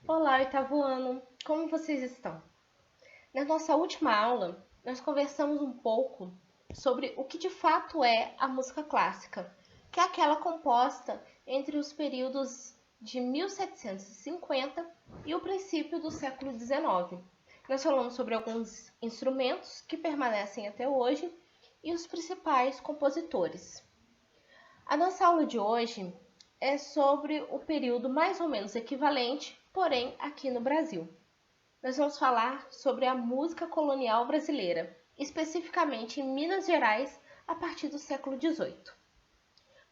Olá, oitavo ano! Como vocês estão? Na nossa última aula, nós conversamos um pouco sobre o que de fato é a música clássica, que é aquela composta entre os períodos de 1750 e o princípio do século XIX. Nós falamos sobre alguns instrumentos que permanecem até hoje e os principais compositores. A nossa aula de hoje é sobre o período mais ou menos equivalente, porém aqui no Brasil. Nós vamos falar sobre a música colonial brasileira, especificamente em Minas Gerais, a partir do século XVIII.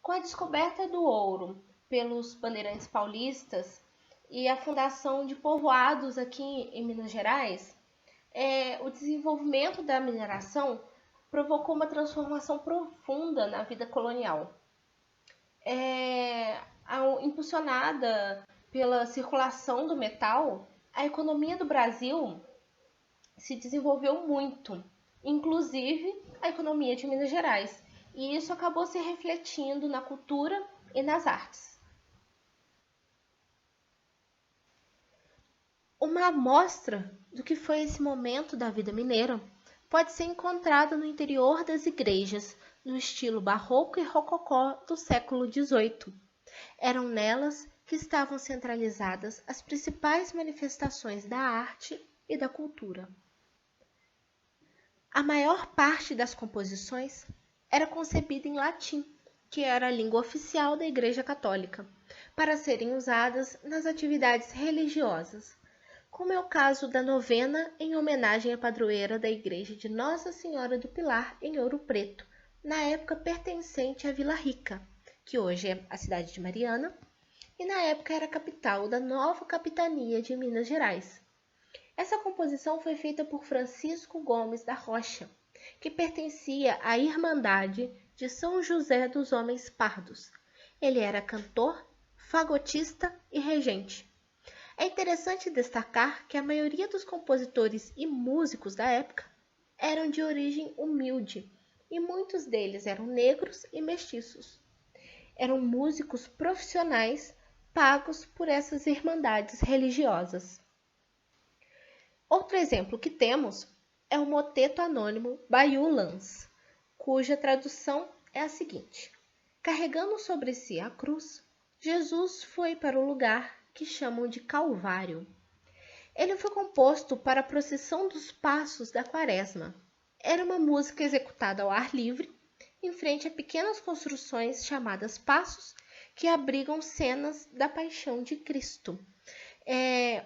Com a descoberta do ouro pelos bandeirantes paulistas e a fundação de povoados aqui em Minas Gerais, o desenvolvimento da mineração provocou uma transformação profunda na vida colonial. Impulsionada pela circulação do metal, a economia do Brasil se desenvolveu muito, inclusive a economia de Minas Gerais, e isso acabou se refletindo na cultura e nas artes. Uma amostra do que foi esse momento da vida mineira pode ser encontrada no interior das igrejas, no estilo barroco e rococó do século XVIII. Eram nelas que estavam centralizadas as principais manifestações da arte e da cultura. A maior parte das composições era concebida em latim, que era a língua oficial da Igreja Católica, para serem usadas nas atividades religiosas, como é o caso da novena em homenagem à padroeira da Igreja de Nossa Senhora do Pilar, em Ouro Preto, na época pertencente à Vila Rica, que hoje é a cidade de Mariana, e na época era capital da nova capitania de Minas Gerais. Essa composição foi feita por Francisco Gomes da Rocha, que pertencia à Irmandade de São José dos Homens Pardos. Ele era cantor, fagotista e regente. É interessante destacar que a maioria dos compositores e músicos da época eram de origem humilde, e muitos deles eram negros e mestiços. Eram músicos profissionais pagos por essas irmandades religiosas. Outro exemplo que temos é o moteto anônimo Baiú Lans, cuja tradução é a seguinte: carregando sobre si a cruz, Jesus foi para o lugar que chamam de Calvário. Ele foi composto para a procissão dos Passos da Quaresma. Era uma música executada ao ar livre, em frente a pequenas construções chamadas passos, que abrigam cenas da Paixão de Cristo.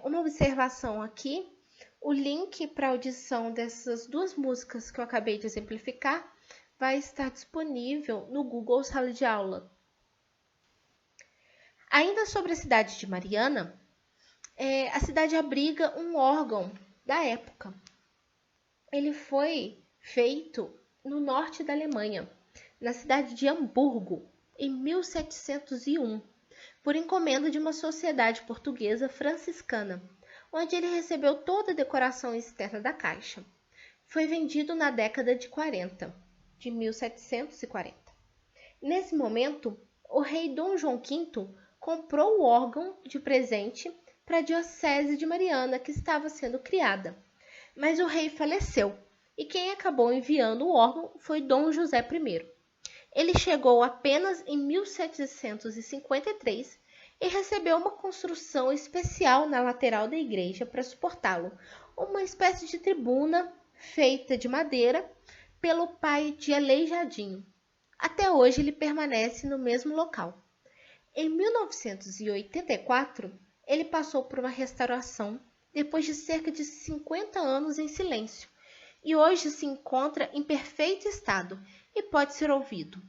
Uma observação aqui: o link para a audição dessas duas músicas que eu acabei de exemplificar vai estar disponível no Google Sala de Aula. Ainda sobre a cidade de Mariana, a cidade abriga um órgão da época. Ele foi feito no norte da Alemanha, na cidade de Hamburgo, em 1701, por encomenda de uma sociedade portuguesa franciscana, onde ele recebeu toda a decoração externa da caixa. Foi vendido na década de 40, de 1740. Nesse momento, o rei Dom João V comprou o órgão de presente para a diocese de Mariana, que estava sendo criada. Mas o rei faleceu, e quem acabou enviando o órgão foi Dom José I. Ele chegou apenas em 1753 e recebeu uma construção especial na lateral da igreja para suportá-lo, uma espécie de tribuna feita de madeira pelo pai de Aleijadinho. Até hoje ele permanece no mesmo local. Em 1984, ele passou por uma restauração depois de cerca de 50 anos em silêncio, e hoje se encontra em perfeito estado e pode ser ouvido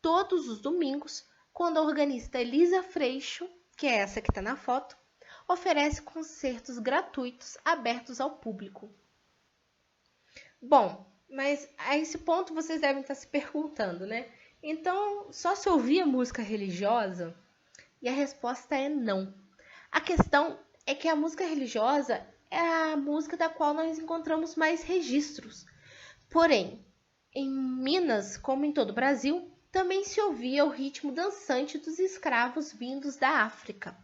todos os domingos, quando a organista Elisa Freixo, que é essa que está na foto, oferece concertos gratuitos abertos ao público. Bom, mas a esse ponto vocês devem estar se perguntando, né? Então, só se ouvia música religiosa? E a resposta é não. A questão é que a música religiosa é a música da qual nós encontramos mais registros. Porém, em Minas, como em todo o Brasil, também se ouvia o ritmo dançante dos escravos vindos da África.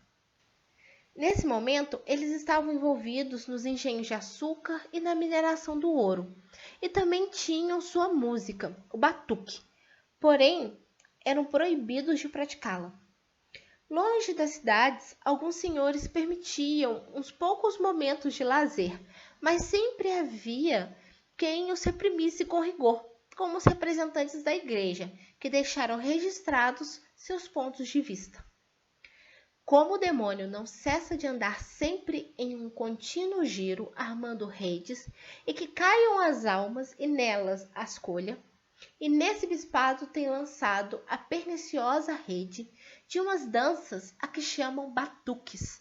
Nesse momento, eles estavam envolvidos nos engenhos de açúcar e na mineração do ouro, e também tinham sua música, o batuque, porém eram proibidos de praticá-la. Longe das cidades, alguns senhores permitiam uns poucos momentos de lazer, mas sempre havia quem os reprimisse com rigor, como os representantes da igreja, que deixaram registrados seus pontos de vista. Como o demônio não cessa de andar sempre em um contínuo giro, armando redes, e que caiam as almas e nelas as colha, e nesse bispado tem lançado a perniciosa rede de umas danças a que chamam batuques,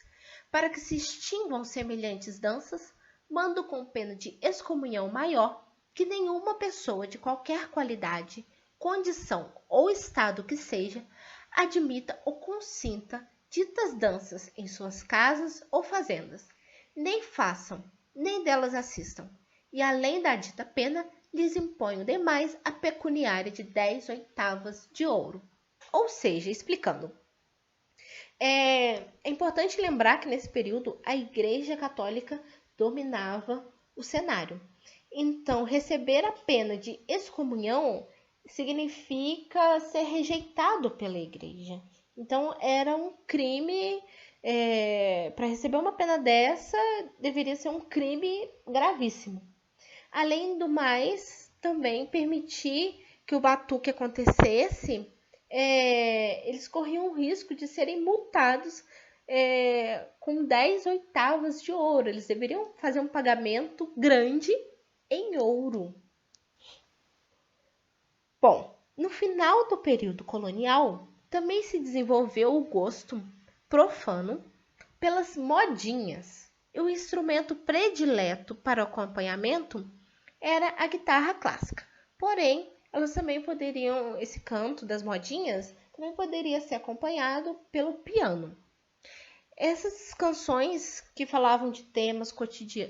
para que se extinguam semelhantes danças, mando com pena de excomunhão maior que nenhuma pessoa de qualquer qualidade, condição ou estado que seja, admita ou consinta ditas danças em suas casas ou fazendas, nem façam, nem delas assistam, e além da dita pena, lhes imponho demais a pecuniária de 10 oitavas de ouro. Ou seja, explicando, é importante lembrar que nesse período a Igreja Católica dominava o cenário. Então, receber a pena de excomunhão significa ser rejeitado pela Igreja. Então, era um crime. Para receber uma pena dessa, deveria ser um crime gravíssimo. Além do mais, também permitir que o batuque acontecesse, eles corriam o risco de serem multados com 10 oitavas de ouro. Eles deveriam fazer um pagamento grande em ouro. Bom, no final do período colonial, também se desenvolveu o gosto profano pelas modinhas. E o instrumento predileto para o acompanhamento era a guitarra clássica. Porém, elas também poderiam, esse canto das modinhas, também poderia ser acompanhado pelo piano. Essas canções que falavam de temas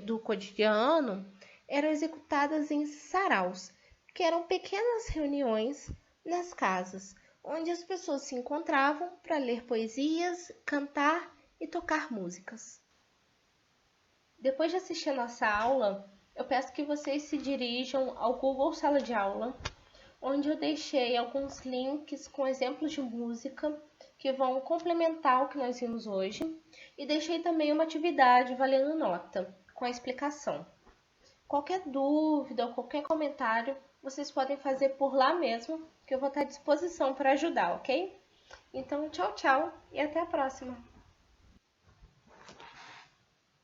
do cotidiano eram executadas em saraus, que eram pequenas reuniões nas casas, onde as pessoas se encontravam para ler poesias, cantar e tocar músicas. Depois de assistir a nossa aula, eu peço que vocês se dirijam ao Google Sala de Aula, onde eu deixei alguns links com exemplos de música que vão complementar o que nós vimos hoje, e deixei também uma atividade valendo nota, com a explicação. Qualquer dúvida ou qualquer comentário, vocês podem fazer por lá mesmo, que eu vou estar à disposição para ajudar, ok? Então, tchau, tchau e até a próxima!